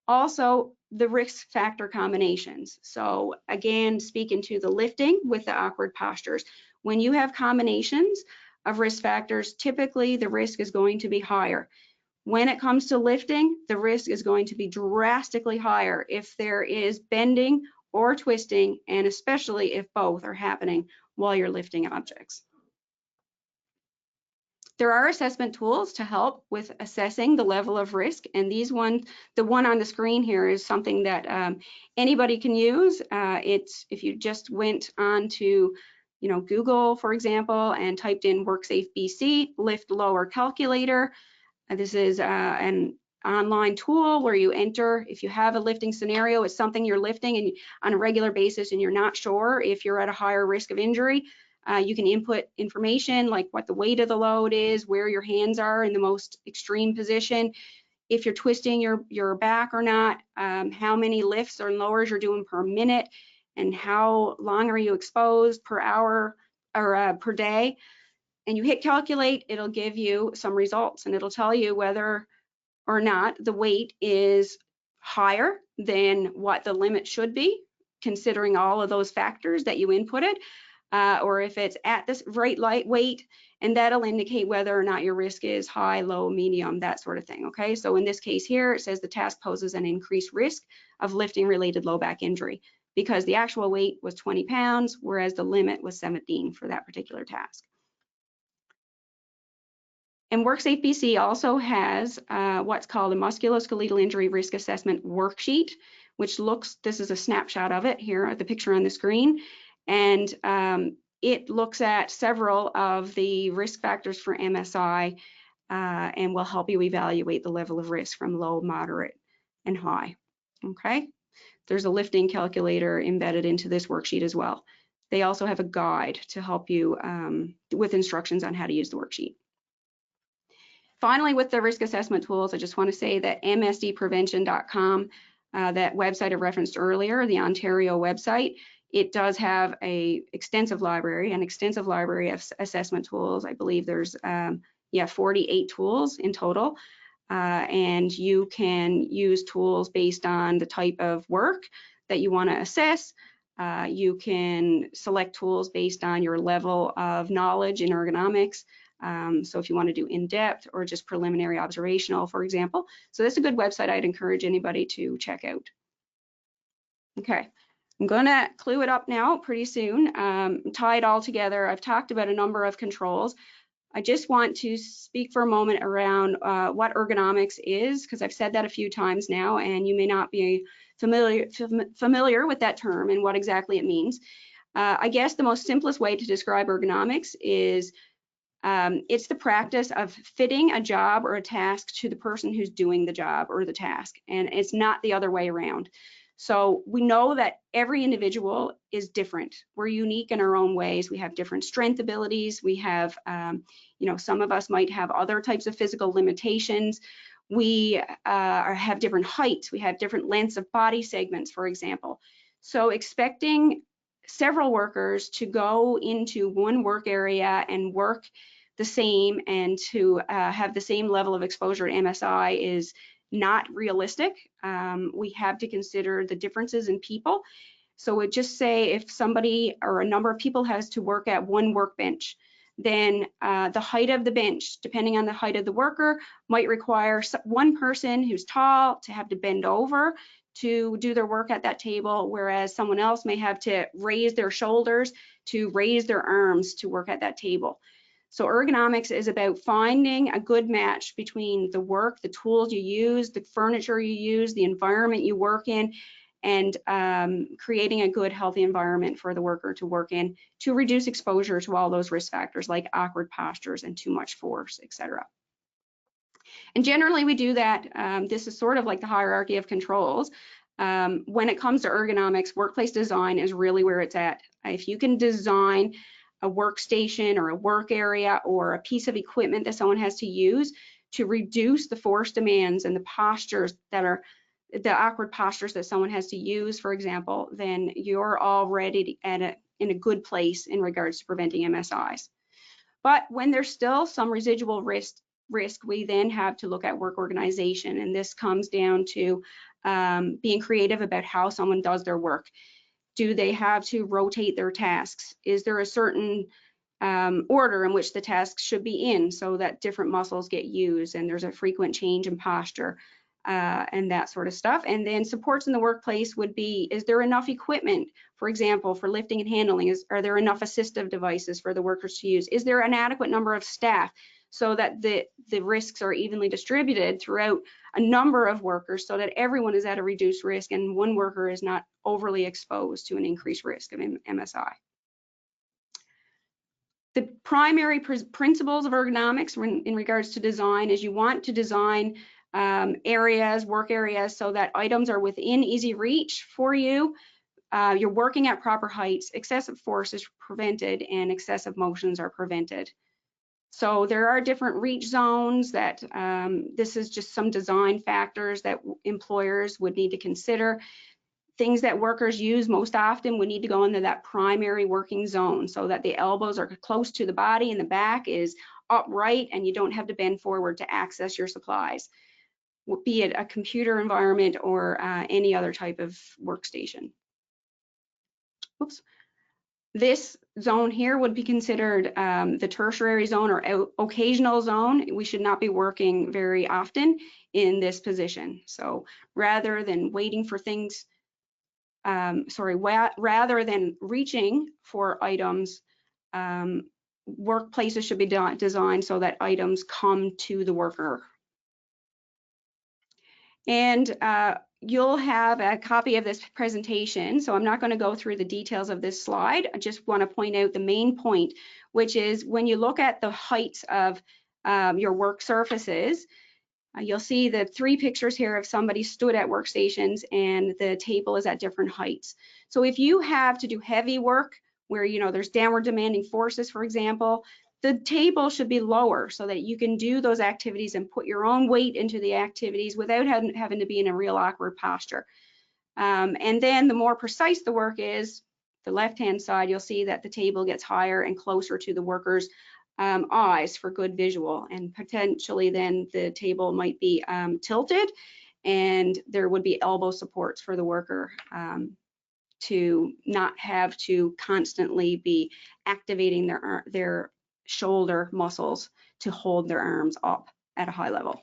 Also, the risk factor combinations. So again, speaking to the lifting with the awkward postures, when you have combinations of risk factors, typically the risk is going to be higher. When it comes to lifting, the risk is going to be drastically higher if there is bending or twisting, and especially if both are happening while you're lifting objects. There are assessment tools to help with assessing the level of risk, and the one on the screen here is something that anybody can use. It's if you just went on to Google, for example, and typed in WorkSafe BC lift lower calculator. This is an online tool where you enter, if you have a lifting scenario, it's something you're lifting and on a regular basis and you're not sure if you're at a higher risk of injury, you can input information like what the weight of the load is, where your hands are in the most extreme position, if you're twisting your back or not, how many lifts or lowers you're doing per minute, and how long are you exposed per hour or per day. And you hit calculate, it'll give you some results, and it'll tell you whether or not the weight is higher than what the limit should be, considering all of those factors that you inputted, or if it's at this right light weight, and that'll indicate whether or not your risk is high, low, medium, that sort of thing, okay? So in this case here, it says the task poses an increased risk of lifting related low back injury, because the actual weight was 20 pounds, whereas the limit was 17 for that particular task. And WorkSafe BC also has what's called a musculoskeletal injury risk assessment worksheet, which this is a snapshot of it here at the picture on the screen. And it looks at several of the risk factors for MSI and will help you evaluate the level of risk from low, moderate, and high, okay? There's a lifting calculator embedded into this worksheet as well. They also have a guide to help you with instructions on how to use the worksheet. Finally, with the risk assessment tools, I just want to say that msdprevention.com, that website I referenced earlier, the Ontario website, it does have an extensive library of assessment tools. I believe there's 48 tools in total. And you can use tools based on the type of work that you want to assess. You can select tools based on your level of knowledge in ergonomics. So if you want to do in-depth or just preliminary observational, for example. So that's a good website I'd encourage anybody to check out. Okay, I'm going to clue it up now pretty soon, tie it all together. I've talked about a number of controls. I just want to speak for a moment around what ergonomics is, because I've said that a few times now, and you may not be familiar with that term and what exactly it means. I guess the most simplest way to describe ergonomics is it's the practice of fitting a job or a task to the person who's doing the job or the task, and it's not the other way around. So we know that every individual is different. We're unique in our own ways. We have different strength abilities. We have, you know, some of us might have other types of physical limitations. We have different heights. We have different lengths of body segments, for example. So expecting several workers to go into one work area and work the same and to have the same level of exposure to MSI is not realistic. We have to consider the differences in people. So we just say if somebody or a number of people has to work at one workbench, then the height of the bench, depending on the height of the worker, might require one person who's tall to have to bend over to do their work at that table, whereas someone else may have to raise their shoulders to raise their arms to work at that table. So ergonomics is about finding a good match between the work, the tools you use, the furniture you use, the environment you work in, and creating a good, healthy environment for the worker to work in to reduce exposure to all those risk factors like awkward postures and too much force, etc. And generally we do that. This is sort of like the hierarchy of controls. When it comes to ergonomics, workplace design is really where it's at. If you can design a workstation or a work area or a piece of equipment that someone has to use to reduce the force demands and the postures that are the awkward postures that someone has to use, for example, then you're already in a good place in regards to preventing MSIs. But when there's still some residual risk, we then have to look at work organization, and this comes down to being creative about how someone does their work. Do they have to rotate their tasks? Is there a certain order in which the tasks should be in so that different muscles get used and there's a frequent change in posture and that sort of stuff? And then supports in the workplace would be, is there enough equipment, for example, for lifting and handling? Are there enough assistive devices for the workers to use? Is there an adequate number of staff so that the risks are evenly distributed throughout a number of workers so that everyone is at a reduced risk and one worker is not overly exposed to an increased risk of MSI? The primary principles of ergonomics in regards to design is you want to design areas, work areas, so that items are within easy reach for you. You're working at proper heights, excessive force is prevented, and excessive motions are prevented. So there are different reach zones that this is just some design factors that employers would need to consider. Things that workers use most often would need to go into that primary working zone so that the elbows are close to the body and the back is upright and you don't have to bend forward to access your supplies, be it a computer environment or any other type of workstation. Oops. This zone here would be considered the tertiary zone or occasional zone. We should not be working very often in this position. So rather than waiting for things, rather than reaching for items, workplaces should be designed so that items come to the worker. And you'll have a copy of this presentation, so I'm not going to go through the details of this slide. I just want to point out the main point, which is when you look at the heights of your work surfaces, you'll see the three pictures here of somebody stood at workstations and the table is at different heights. So if you have to do heavy work where there's downward demanding forces, for example, the table should be lower so that you can do those activities and put your own weight into the activities without having to be in a real awkward posture. And then the more precise the work is, the left-hand side, you'll see that the table gets higher and closer to the worker's eyes for good visual, and potentially then the table might be tilted and there would be elbow supports for the worker to not have to constantly be activating their shoulder muscles to hold their arms up at a high level.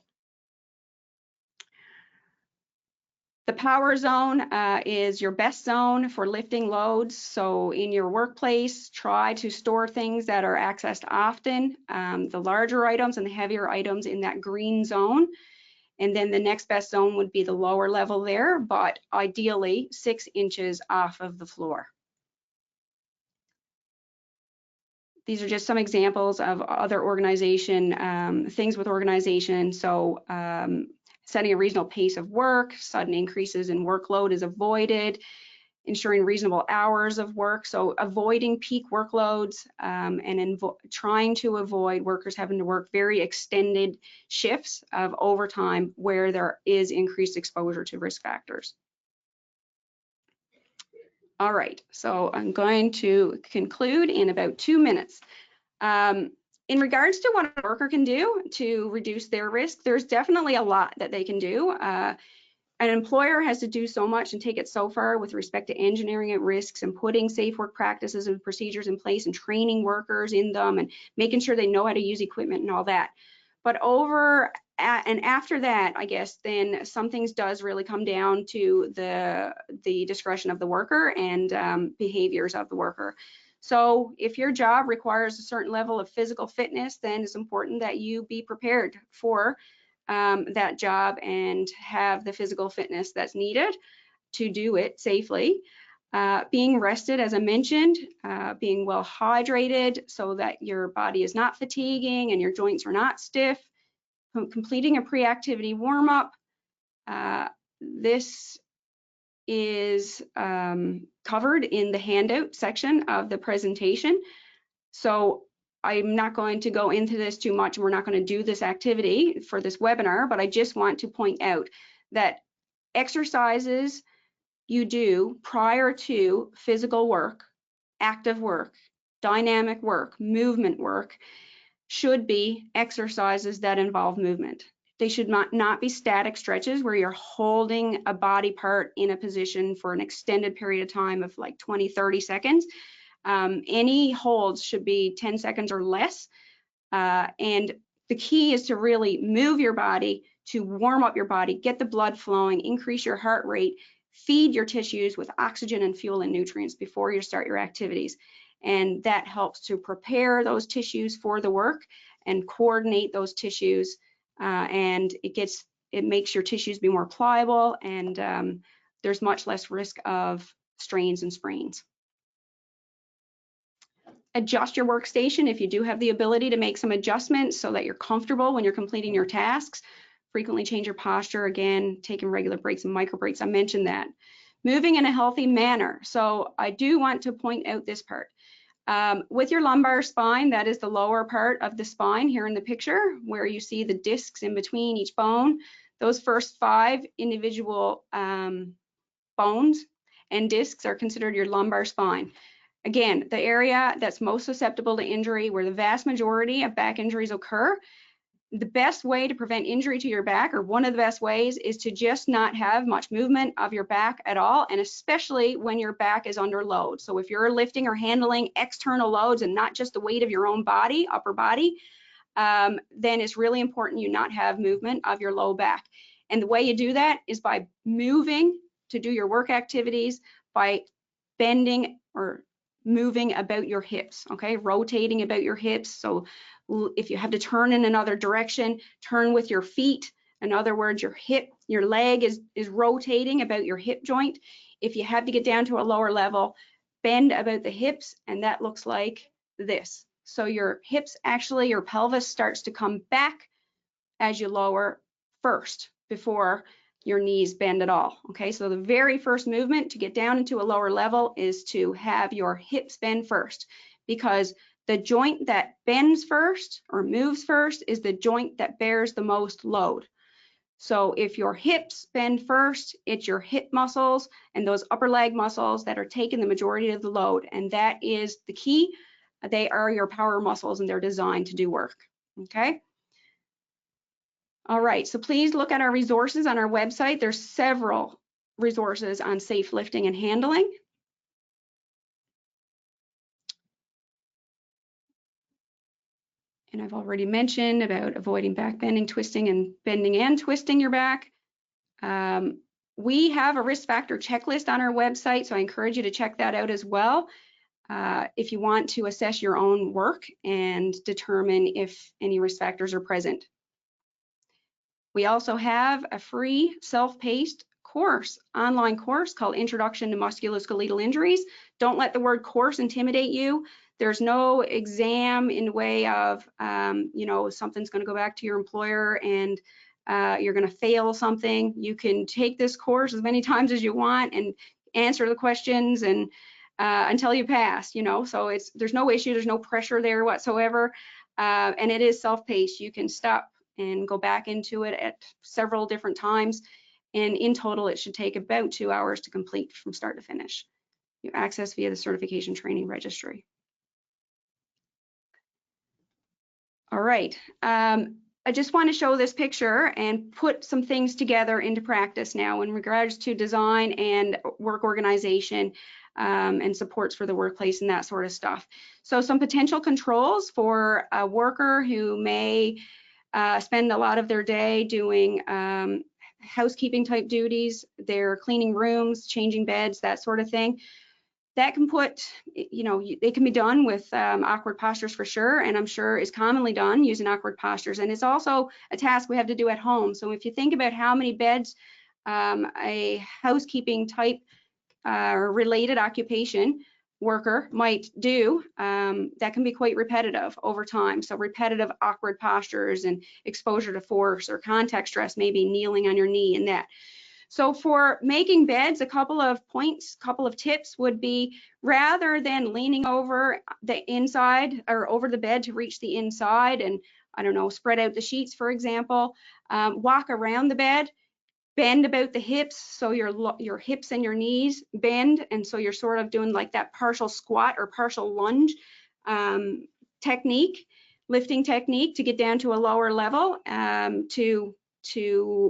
The power zone is your best zone for lifting loads. So in your workplace, try to store things that are accessed often, the larger items and the heavier items in that green zone. And then the next best zone would be the lower level there, but ideally 6 inches off of the floor. These are just some examples of other organization, things with organization. So Setting a reasonable pace of work, sudden increases in workload is avoided, ensuring reasonable hours of work, so avoiding peak workloads and trying to avoid workers having to work very extended shifts of overtime where there is increased exposure to risk factors. All right, so I'm going to conclude in about 2 minutes. In regards to what a worker can do to reduce their risk, there's definitely a lot that they can do. An employer has to do so much and take it so far with respect to engineering at risks and putting safe work practices and procedures in place and training workers in them and making sure they know how to use equipment and all that. But and after that, I guess, then some things does really come down to the discretion of the worker and behaviors of the worker. So if your job requires a certain level of physical fitness, then it's important that you be prepared for that job and have the physical fitness that's needed to do it safely. Being rested, as I mentioned, being well hydrated so that your body is not fatiguing and your joints are not stiff, completing a pre-activity warm-up. This is covered in the handout section of the presentation. So I'm not going to go into this too much, and we're not going to do this activity for this webinar, but I just want to point out that exercises you do prior to physical work, active work, dynamic work, movement work, should be exercises that involve movement. They should not be static stretches where you're holding a body part in a position for an extended period of time of like 20, 30 seconds. Any holds should be 10 seconds or less. And the key is to really move your body, to warm up your body, get the blood flowing, increase your heart rate, feed your tissues with oxygen and fuel and nutrients before you start your activities. And that helps to prepare those tissues for the work and coordinate those tissues. And it makes your tissues be more pliable, and there's much less risk of strains and sprains. Adjust your workstation if you do have the ability to make some adjustments so that you're comfortable when you're completing your tasks. Frequently change your posture, again, taking regular breaks and micro breaks. I mentioned that. Moving in a healthy manner. So I do want to point out this part. With your lumbar spine, that is the lower part of the spine here in the picture, where you see the discs in between each bone. Those first 5 individual bones and discs are considered your lumbar spine. Again, the area that's most susceptible to injury, where the vast majority of back injuries occur. The best way to prevent injury to your back, or one of the best ways, is to just not have much movement of your back at all, and especially when your back is under load. So if you're lifting or handling external loads and not just the weight of your own body, upper body, then it's really important you not have movement of your low back. And the way you do that is by moving to do your work activities, by bending or moving about your hips, okay? Rotating about your hips. So if you have to turn in another direction, turn with your feet. In other words, your leg is rotating about your hip joint. If you have to get down to a lower level, bend about the hips, and that looks like this. So your hips, actually, your pelvis starts to come back as you lower first before your knees bend at all. Okay, so the very first movement to get down into a lower level is to have your hips bend first, because the joint that bends first or moves first is the joint that bears the most load. So if your hips bend first, it's your hip muscles and those upper leg muscles that are taking the majority of the load, and that is the key. They are your power muscles, and they're designed to do work. Okay. All right, so please look at our resources on our website. There's several resources on safe lifting and handling. And I've already mentioned about avoiding back bending, twisting, and bending and twisting your back. We have a risk factor checklist on our website, so I encourage you to check that out as well if you want to assess your own work and determine if any risk factors are present. We also have a free self-paced course, online course called Introduction to Musculoskeletal Injuries. Don't let the word course intimidate you. There's no exam in the way of, you know, something's going to go back to your employer and you're going to fail something. You can take this course as many times as you want and answer the questions and until you pass, you know. So there's no issue, there's no pressure there whatsoever, and it is self-paced. You can stop and go back into it at several different times, and in total it should take about 2 hours to complete from start to finish. You access via the certification training registry. All right, I just want to show this picture and put some things together into practice now in regards to design and work organization and supports for the workplace and that sort of stuff. So some potential controls for a worker who may spend a lot of their day doing housekeeping type duties, they're cleaning rooms, changing beds, that sort of thing. That can put, you know, they can be done with awkward postures for sure, and I'm sure is commonly done using awkward postures. And it's also a task we have to do at home. So if you think about how many beds a housekeeping type related occupation worker might do, that can be quite repetitive over time. So repetitive awkward postures and exposure to force or contact stress, maybe kneeling on your knee and that. So for making beds, a couple of points, couple of tips would be, rather than leaning over the inside or over the bed to reach the inside and, I don't know, spread out the sheets, for example, walk around the bed, bend about the hips, so your hips and your knees bend, and so you're sort of doing like that partial squat or partial lunge technique, lifting technique to get down to a lower level to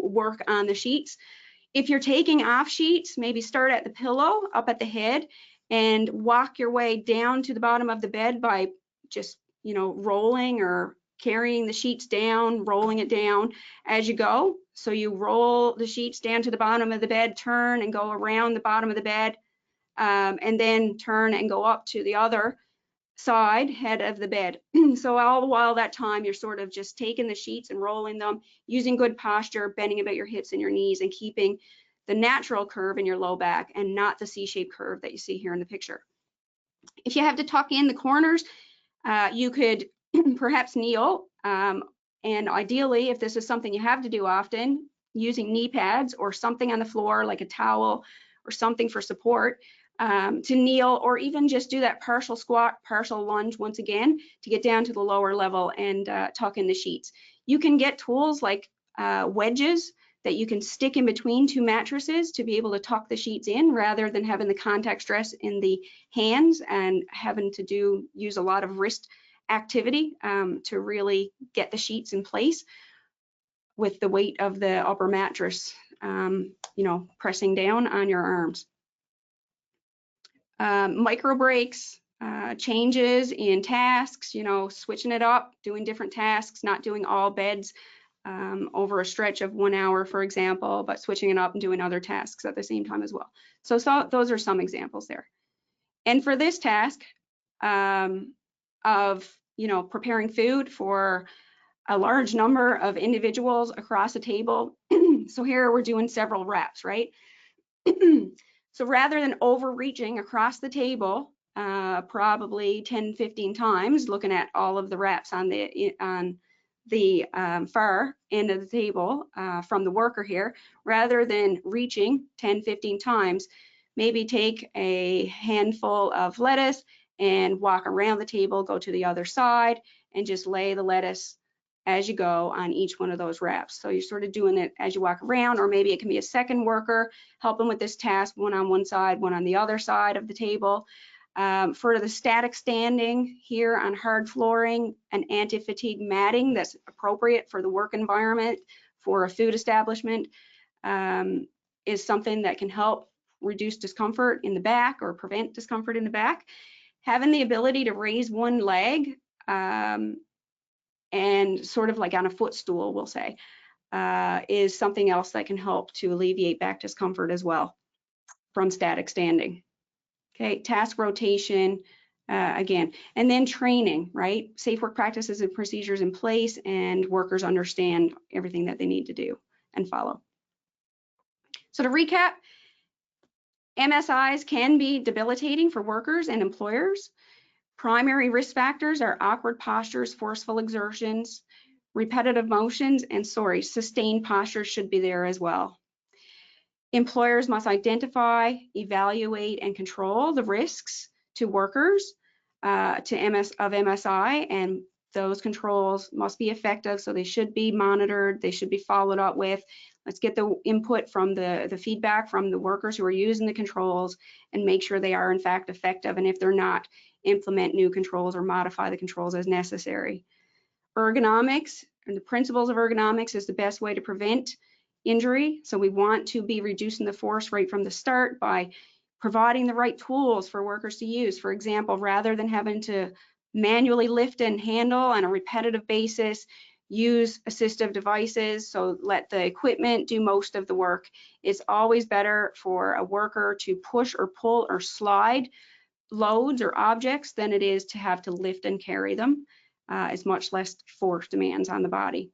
work on the sheets. If you're taking off sheets, maybe start at the pillow up at the head and walk your way down to the bottom of the bed by just, you know, rolling or carrying the sheets down, rolling it down as you go. So you roll the sheets down to the bottom of the bed, turn and go around the bottom of the bed, and then turn and go up to the other side head of the bed. So all the while that time you're sort of just taking the sheets and rolling them, using good posture, bending about your hips and your knees, and keeping the natural curve in your low back and not the C-shaped curve that you see here in the picture. If you have to tuck in the corners, you could perhaps kneel, and ideally, if this is something you have to do often, using knee pads or something on the floor like a towel or something for support, to kneel, or even just do that partial squat, partial lunge once again to get down to the lower level and tuck in the sheets. You can get tools like wedges that you can stick in between two mattresses to be able to tuck the sheets in, rather than having the contact stress in the hands and having to use a lot of wrist activity to really get the sheets in place with the weight of the upper mattress, you know, pressing down on your arms. Micro breaks, changes in tasks, you know, switching it up, doing different tasks, not doing all beds over a stretch of 1 hour, for example, but switching it up and doing other tasks at the same time as well. So those are some examples there. And for this task of, you know, preparing food for a large number of individuals across a table, so here we're doing several wraps, right? So rather than overreaching across the table, probably 10, 15 times, looking at all of the wraps on the far end of the table from the worker here, rather than reaching 10, 15 times, maybe take a handful of lettuce and walk around the table, go to the other side, and just lay the lettuce as you go on each one of those wraps. So you're sort of doing it as you walk around, or maybe it can be a second worker helping with this task, one on one side, one on the other side of the table. For the static standing here on hard flooring, an anti-fatigue matting that's appropriate for the work environment for a food establishment is something that can help reduce discomfort in the back or prevent discomfort in the back. Having the ability to raise one leg and sort of like on a footstool, we'll say, is something else that can help to alleviate back discomfort as well from static standing. Okay, task rotation, again, and then training, right? Safe work practices and procedures in place, and workers understand everything that they need to do and follow. So to recap, MSIs can be debilitating for workers and employers. Primary risk factors are awkward postures, forceful exertions, repetitive motions, and sustained posture should be there as well. Employers must identify, evaluate, and control the risks to workers of MSI, and those controls must be effective, so they should be monitored, they should be followed up with. Let's get the input from the feedback from the workers who are using the controls and make sure they are in fact effective, and if they're not, implement new controls or modify the controls as necessary. Ergonomics and the principles of ergonomics is the best way to prevent injury. So we want to be reducing the force right from the start by providing the right tools for workers to use. For example, rather than having to manually lift and handle on a repetitive basis, use assistive devices, so let the equipment do most of the work. It's always better for a worker to push or pull or slide loads or objects than it is to have to lift and carry them. It's much less force demands on the body.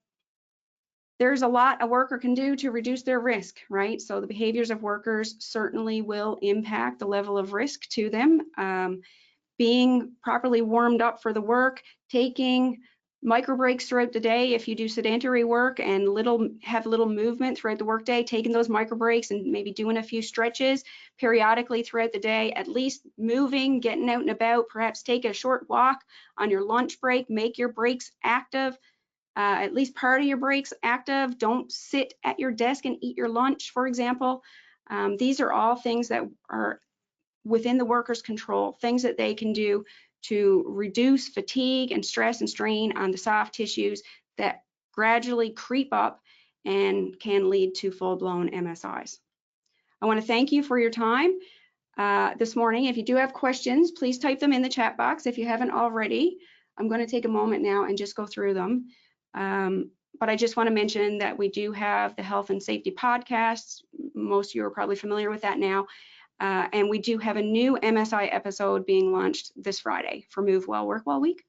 There's a lot a worker can do to reduce their risk, right? So the behaviors of workers certainly will impact the level of risk to them. Being properly warmed up for the work, taking micro breaks throughout the day. If you do sedentary work and have little movement throughout the workday, taking those micro breaks and maybe doing a few stretches periodically throughout the day, at least moving, getting out and about, perhaps take a short walk on your lunch break, make your breaks active, at least part of your breaks active. Don't sit at your desk and eat your lunch, for example. These are all things that are within the worker's control, things that they can do to reduce fatigue and stress and strain on the soft tissues that gradually creep up and can lead to full-blown MSIs. I want to thank you for your time this morning. If you do have questions, please type them in the chat box if you haven't already. I'm going to take a moment now and just go through them. But I just want to mention that we do have the health and safety podcasts. Most of you are probably familiar with that now. And we do have a new MSI episode being launched this Friday for Move Well, Work Well Week.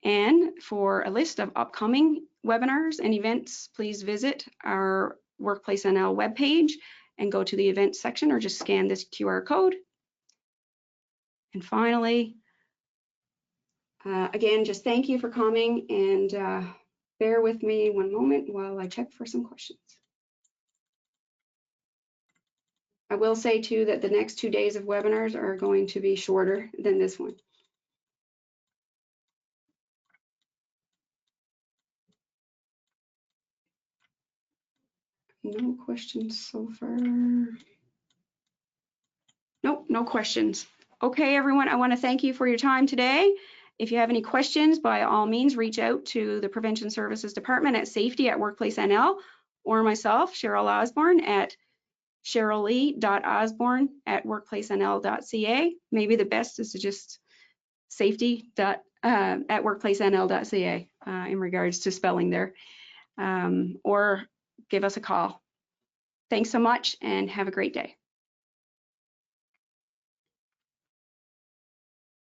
And for a list of upcoming webinars and events, please visit our Workplace NL webpage and go to the events section or just scan this QR code. And finally, again, just thank you for coming, and bear with me one moment while I check for some questions. I will say too that the next 2 days of webinars are going to be shorter than this one. No questions so far. Nope, no questions. Okay, everyone, I want to thank you for your time today. If you have any questions, by all means, reach out to the Prevention Services Department at Safety@Workplace NL or myself, Cheryl Osborne, at cheryl.osborne@workplacenl.ca. Maybe the best is to just safety@workplacenl.ca in regards to spelling there, or give us a call. Thanks so much and have a great day.